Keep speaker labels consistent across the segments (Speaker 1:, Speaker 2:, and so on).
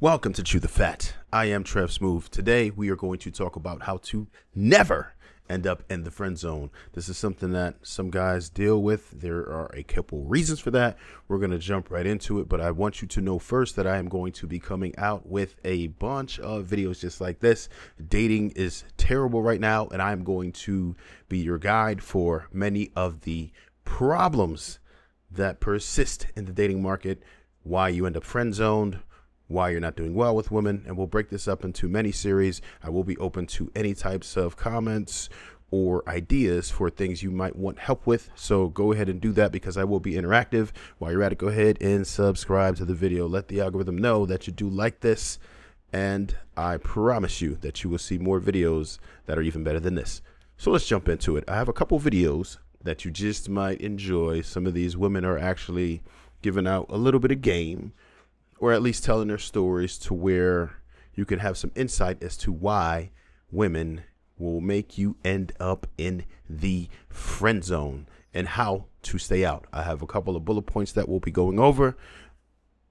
Speaker 1: Welcome to Chew the Fat. I am Trev Smoove. Today we are going to talk about how to never end up in the friend zone. This is something that some guys deal with. There are a couple reasons for that. We're going to jump right into it, but I want you to know first that I am going to be coming out with a bunch of videos just like this. Dating is terrible right now, and I am going to be your guide for many of the problems that persist in the dating market, why you end up friend zoned, why you're not doing well with women, and we'll break this up into many series. I will be open to any types of comments or ideas for things you might want help with, so go ahead and do that because I will be interactive. While you're at it, go ahead and subscribe to the video. Let the algorithm know that you do like this, and I promise you that you will see more videos that are even better than this. So let's jump into it. I have a couple videos that you just might enjoy. Some of these women are actually giving out a little bit of game, or at least telling their stories to where you can have some insight as to why women will make you end up in the friend zone and how to stay out. I have a couple of bullet points that we'll be going over.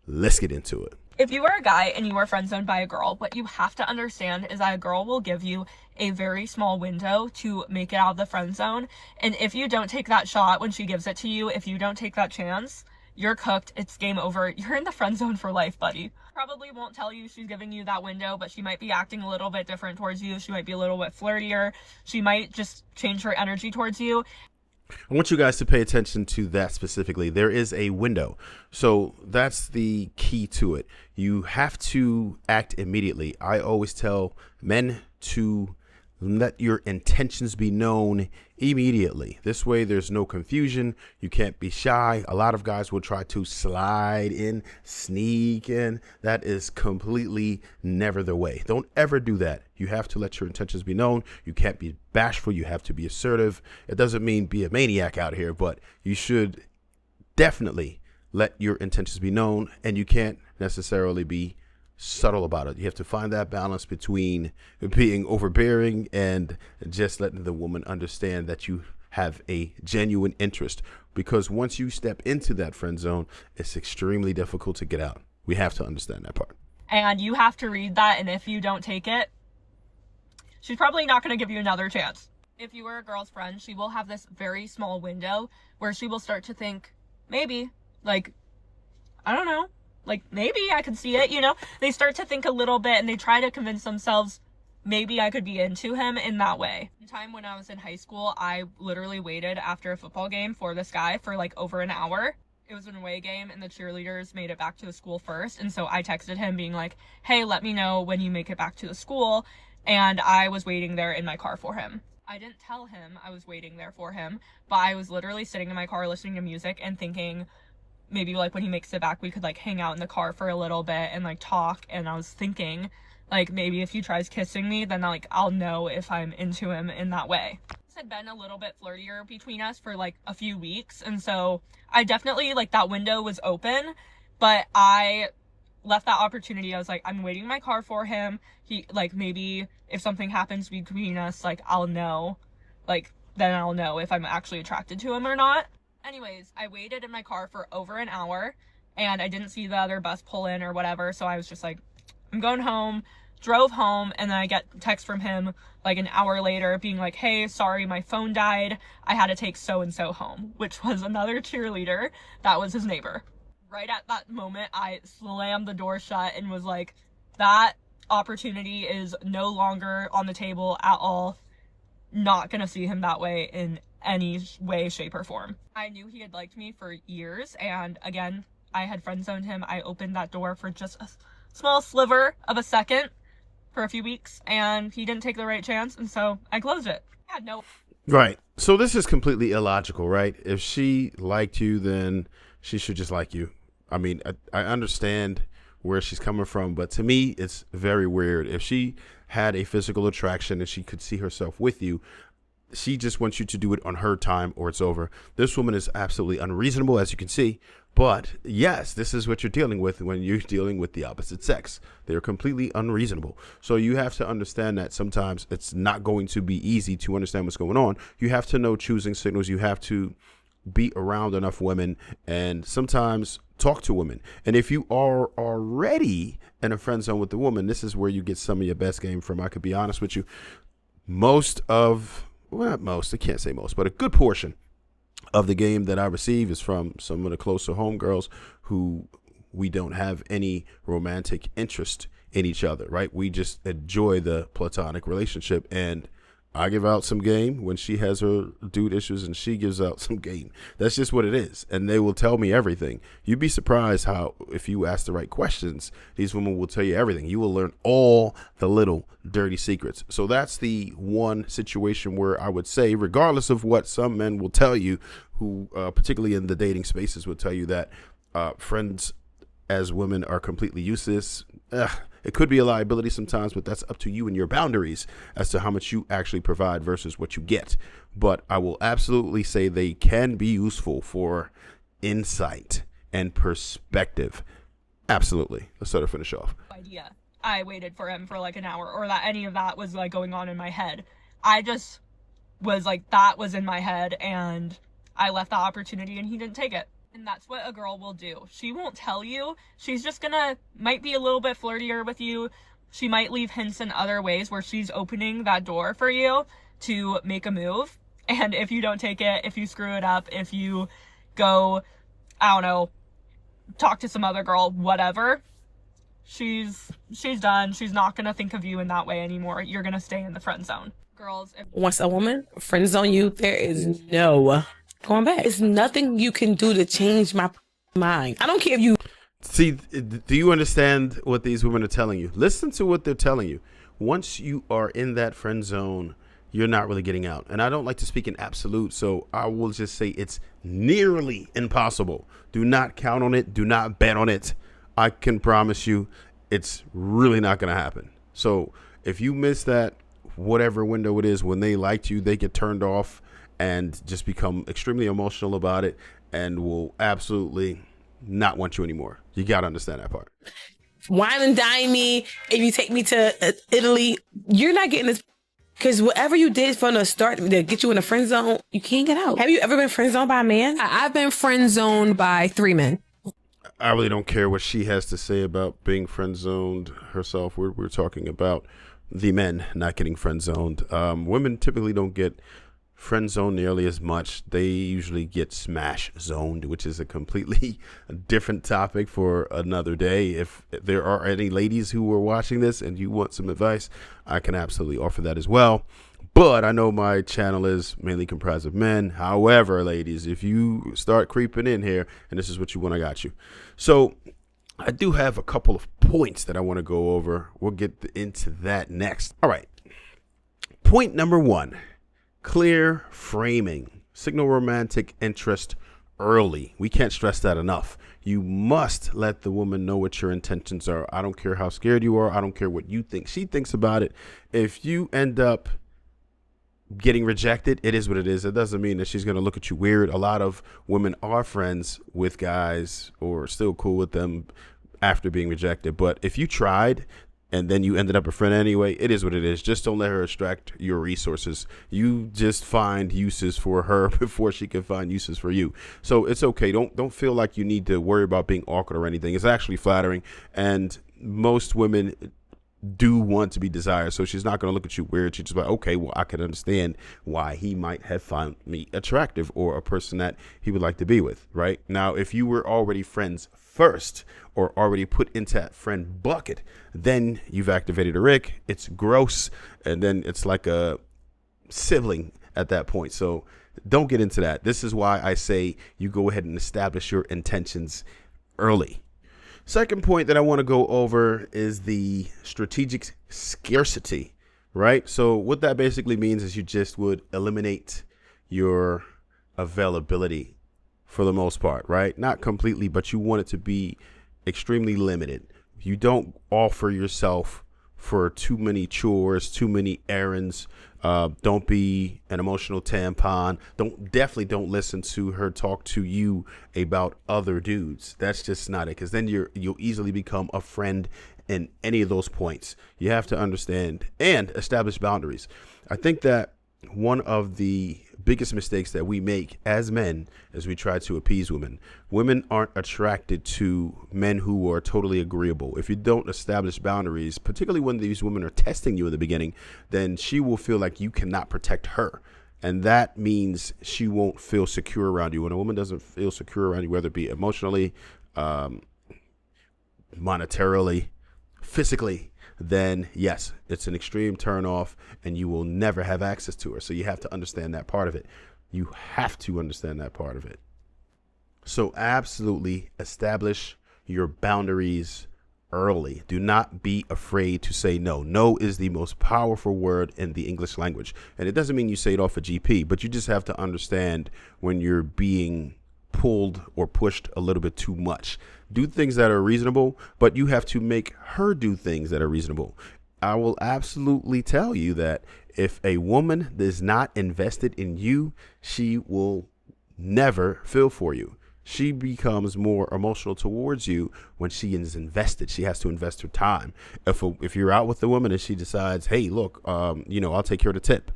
Speaker 1: Let's get into it.
Speaker 2: If you are a guy and you are friend zoned by a girl, what you have to understand is that a girl will give you a very small window to make it out of the friend zone. And if you don't take that shot when she gives it to you, if you don't take that chance, you're cooked. It's game over. You're in the friend zone for life, buddy. Probably won't tell you she's giving you that window, but she might be acting a little bit different towards you. She might be a little bit flirtier. She might just change her energy towards you.
Speaker 1: I want you guys to pay attention to that specifically. There is a window. So that's the key to it. You have to act immediately. I always tell men to let your intentions be known immediately. This way there's no confusion. You can't be shy. A lot of guys will try to slide in, sneak in. That is completely never the way. Don't ever do that. You have to let your intentions be known. You can't be bashful. You have to be assertive. It doesn't mean be a maniac out here, but you should definitely let your intentions be known, and you can't necessarily be subtle about it. You have to find that balance between being overbearing and just letting the woman understand that you have a genuine interest, because once you step into that friend zone, it's extremely difficult to get out. We have to understand that part.
Speaker 2: And you have to read that, and if you don't take it, she's probably not going to give you another chance. If you were a girl's friend, she will have this very small window where she will start to think, maybe, like, I don't know, like, maybe I could see it, you know? They start to think a little bit and they try to convince themselves, maybe I could be into him in that way. The time when I was in high school, I literally waited after a football game for this guy for like over an hour. It was an away game and the cheerleaders made it back to the school first. And so I texted him being like, hey, let me know when you make it back to the school. And I was waiting there in my car for him. I didn't tell him I was waiting there for him, but I was literally sitting in my car listening to music and thinking, maybe like when he makes it back, we could like hang out in the car for a little bit and like talk. And I was thinking, like, maybe if he tries kissing me, then like I'll know if I'm into him in that way. This had been a little bit flirtier between us for like a few weeks, and so I definitely, like, that window was open, but I left that opportunity. I was like, I'm waiting in my car for him. He, like, maybe if something happens between us, like, I'll know, like, then I'll know if I'm actually attracted to him or not. Anyways, I waited in my car for over an hour and I didn't see the other bus pull in or whatever. So I was just like, I'm going home, drove home. And then I get a text from him like an hour later being like, hey, sorry, my phone died. I had to take so-and-so home, which was another cheerleader. That was his neighbor. Right at that moment, I slammed the door shut and was like, that opportunity is no longer on the table at all. Not gonna see him that way in any way, shape, or form. I knew he had liked me for years, and again, I had friend zoned him. I opened that door for just a small sliver of a second for a few weeks, and he didn't take the right chance, and so I closed it. I had no...
Speaker 1: Right. So this is completely illogical, right? If she liked you, then she should just like you. I mean, I understand where she's coming from, but to me, it's very weird. If she had a physical attraction and she could see herself with you, she just wants you to do it on her time or it's over. This woman is absolutely unreasonable, as you can see. But yes, this is what you're dealing with when you're dealing with the opposite sex. They're completely unreasonable. So you have to understand that sometimes it's not going to be easy to understand what's going on. You have to know choosing signals. You have to be around enough women and sometimes talk to women. And if you are already in a friend zone with the woman, this is where you get some of your best game from. I could be honest with you. Not most, I can't say most, but a good portion of the game that I receive is from some of the closer homegirls who we don't have any romantic interest in each other, right? We just enjoy the platonic relationship, and I give out some game when she has her dude issues, and she gives out some game. That's just what it is, and they will tell me everything. You'd be surprised how, if you ask the right questions, these women will tell you everything. You will learn all the little dirty secrets. So that's the one situation where I would say, regardless of what some men will tell you, who particularly in the dating spaces will tell you that friends as women are completely useless. It could be a liability sometimes, but that's up to you and your boundaries as to how much you actually provide versus what you get. But I will absolutely say they can be useful for insight and perspective. Absolutely. Let's sort of finish off.
Speaker 2: Idea. I waited for him for like an hour, or that any of that was like going on in my head. I just was like, that was in my head, and I left the opportunity and he didn't take it. And that's what a girl will do. She won't tell you. She's just might be a little bit flirtier with you. She might leave hints in other ways where she's opening that door for you to make a move. And if you don't take it, if you screw it up, if you go, I don't know, talk to some other girl, whatever, she's done. She's not going to think of you in that way anymore. You're going to stay in the friend zone. Girls,
Speaker 3: once a woman friend zone you, there is no going back. It's nothing you can do to change my mind. I don't care if you
Speaker 1: see. Do you understand what these women are telling you? Listen to what they're telling you. Once you are in that friend zone, you're not really getting out. And I don't like to speak in absolute, so I will just say it's nearly impossible. Do not count on it. Do not bet on it. I can promise you it's really not going to happen. So if you miss that, whatever window it is, when they liked you, they get turned off and just become extremely emotional about it and will absolutely not want you anymore. You got to understand that part.
Speaker 3: Wine and dine me. If you take me to Italy, you're not getting this, because whatever you did from the start to get you in a friend zone, you can't get out. Have you ever been friend zoned by a man?
Speaker 4: I've been friend zoned by 3 men.
Speaker 1: I really don't care what she has to say about being friend zoned herself. We're talking about the men not getting friend zoned. Women typically don't get friend zone nearly as much. They usually get smash zoned, which is a completely different topic for another day. If there are any ladies who are watching this and you want some advice, I can absolutely offer that as well. But I know my channel is mainly comprised of men. However, ladies, if you start creeping in here and this is what you want, I got you. So I do have a couple of points that I want to go over. We'll get into that next. All right. Point number 1. Clear framing. Signal romantic interest early. We can't stress that enough. You must let the woman know what your intentions are. I don't care how scared you are. I don't care what you think she thinks about it. If you end up getting rejected, it is what it is. It doesn't mean that she's going to look at you weird. A lot of women are friends with guys or still cool with them after being rejected. But if you tried and then you ended up a friend anyway, it is what it is. Just don't let her extract your resources. You just find uses for her before she can find uses for you. So it's okay. Don't feel like you need to worry about being awkward or anything. It's actually flattering. And most women do want to be desired. So she's not going to look at you weird. She's just like, okay, well, I can understand why he might have found me attractive or a person that he would like to be with. Right now, if you were already friends first or already put into that friend bucket, then you've activated a Rick. It's gross. And then it's like a sibling at that point. So don't get into that. This is why I say you go ahead and establish your intentions early. Second point that I want to go over is the strategic scarcity, right? So what that basically means is you just would eliminate your availability for the most part, right? Not completely, but you want it to be extremely limited. You don't offer yourself for too many chores, too many errands. Don't be an emotional tampon. Definitely don't listen to her talk to you about other dudes. That's just not it, because then you'll easily become a friend in any of those points. You have to understand and establish boundaries. I think that one of the biggest mistakes that we make as men is we try to appease women. Women aren't attracted to men who are totally agreeable. If you don't establish boundaries, particularly when these women are testing you in the beginning, then she will feel like you cannot protect her. And that means she won't feel secure around you. When a woman doesn't feel secure around you, whether it be emotionally, monetarily, physically, then yes, it's an extreme turn off and you will never have access to her. So you have to understand that part of it. You have to understand that part of it. So absolutely establish your boundaries early. Do not be afraid to say no. No is the most powerful word in the English language. And it doesn't mean you say it off a GP, but you just have to understand when you're being pulled or pushed a little bit too much. Do things that are reasonable, but you have to make her do things that are reasonable. I will absolutely tell you that if a woman is not invested in you, she will never feel for you. She becomes more emotional towards you when she is invested. She has to invest her time. If you're out with the woman and she decides, hey, look, I'll take care of the tip.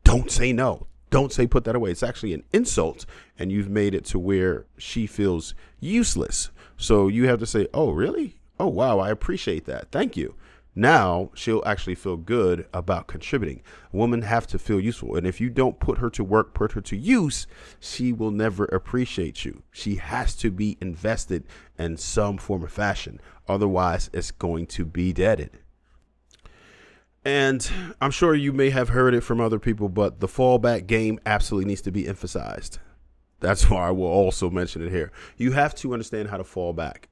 Speaker 1: Don't say no. Don't say put that away. It's actually an insult, and you've made it to where she feels useless. So you have to say, oh, really? Oh, wow, I appreciate that. Thank you. Now she'll actually feel good about contributing. Women have to feel useful. And if you don't put her to work, put her to use, she will never appreciate you. She has to be invested in some form of fashion. Otherwise, it's going to be deaded. And I'm sure you may have heard it from other people, but the fallback game absolutely needs to be emphasized. That's why I will also mention it here. You have to understand how to fall back.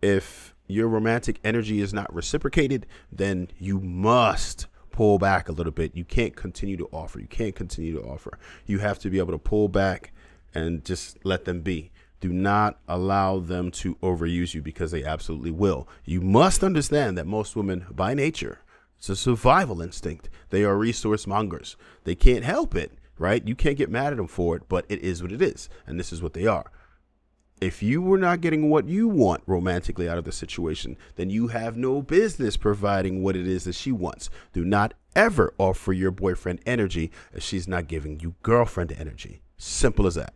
Speaker 1: If your romantic energy is not reciprocated, then you must pull back a little bit. You can't continue to offer. You have to be able to pull back and just let them be. Do not allow them to overuse you, because they absolutely will. You must understand that most women by nature, it's a survival instinct. They are resource mongers. They can't help it, right? You can't get mad at them for it, but it is what it is. And this is what they are. If you were not getting what you want romantically out of the situation, then you have no business providing what it is that she wants. Do not ever offer your boyfriend energy if she's not giving you girlfriend energy. Simple as that.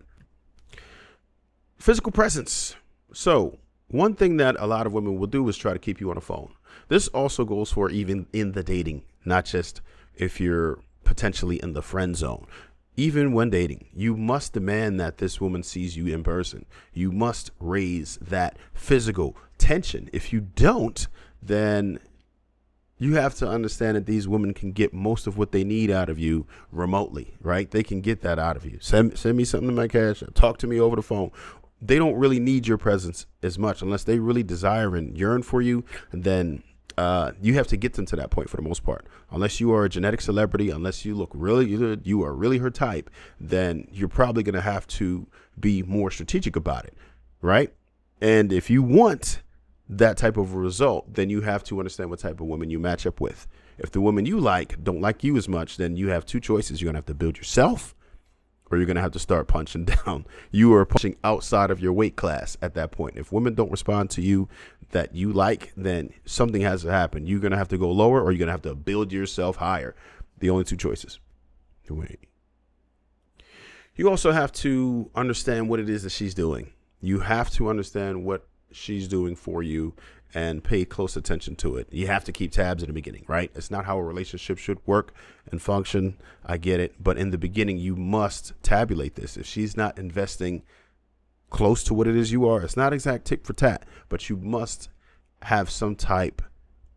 Speaker 1: Physical presence. So one thing that a lot of women will do is try to keep you on the phone. This also goes for even in the dating, not just if you're potentially in the friend zone. Even when dating, you must demand that this woman sees you in person. You must raise that physical tension. If you don't, then you have to understand that these women can get most of what they need out of you remotely, right? They can get that out of you. Send me something to my cash. Talk to me over the phone. They don't really need your presence as much unless they really desire and yearn for you. And then you have to get them to that point for the most part. Unless you are a genetic celebrity, unless you look really good, you are really her type, then you're probably going to have to be more strategic about it, right? And if you want that type of a result, then you have to understand what type of woman you match up with. If the woman you like don't like you as much, then you have two choices. You're going to have to build yourself, or you're going to have to start punching down. You are punching outside of your weight class at that point. If women don't respond to you that you like, then something has to happen. You're going to have to go lower, or you're going to have to build yourself higher. The only two choices. You also have to understand what it is that she's doing. You have to understand what she's doing for you and pay close attention to it. You have to keep tabs in the beginning, right? It's not how a relationship should work and function. I get it. But in the beginning, you must tabulate this. If she's not investing close to what it is you are, it's not exact tick for tat, but you must have some type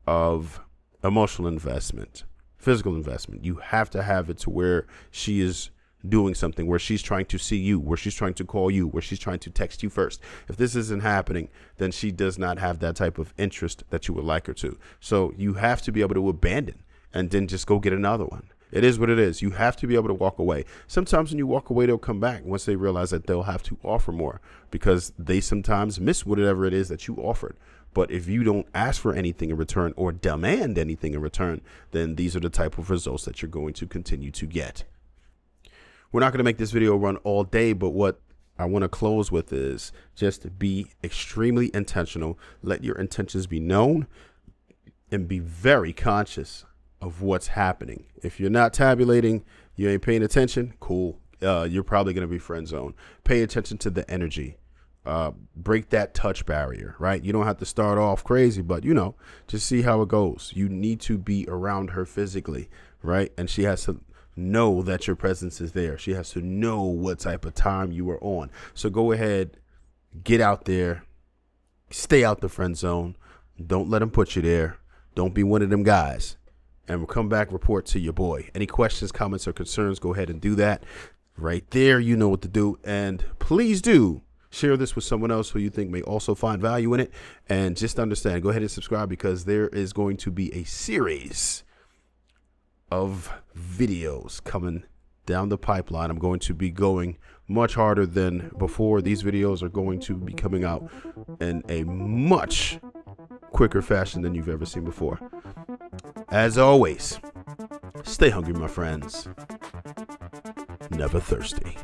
Speaker 1: of emotional investment, physical investment. You have to have it to where she is doing something, where she's trying to see you, where she's trying to call you, where she's trying to text you first. If this isn't happening, then she does not have that type of interest that you would like her to. So you have to be able to abandon and then just go get another one. It is what it is. You have to be able to walk away. Sometimes when you walk away, they'll come back once they realize that they'll have to offer more, because they sometimes miss whatever it is that you offered. But if you don't ask for anything in return or demand anything in return, then these are the type of results that you're going to continue to get. We're not going to make this video run all day, but what I want to close with is just be extremely intentional. Let your intentions be known and be very conscious of what's happening. If you're not tabulating, you ain't paying attention, cool. you're probably going to be friend zone. Pay attention to the energy. Break that touch barrier, right? You don't have to start off crazy, but just see how it goes. You need to be around her physically, right? And she has to know that your presence is there. She has to know what type of time you are on. So go ahead, get out there, stay out the friend zone. Don't let them put you there. Don't be one of them guys. And we'll come back, report to your boy. Any questions, comments, or concerns, go ahead and do that. Right there, you know what to do. And please do share this with someone else who you think may also find value in it. And just understand, go ahead and subscribe, because there is going to be a series of videos coming down the pipeline. I'm going to be going much harder than before. These videos are going to be coming out in a much quicker fashion than you've ever seen before. As always, stay hungry, my friends. Never thirsty.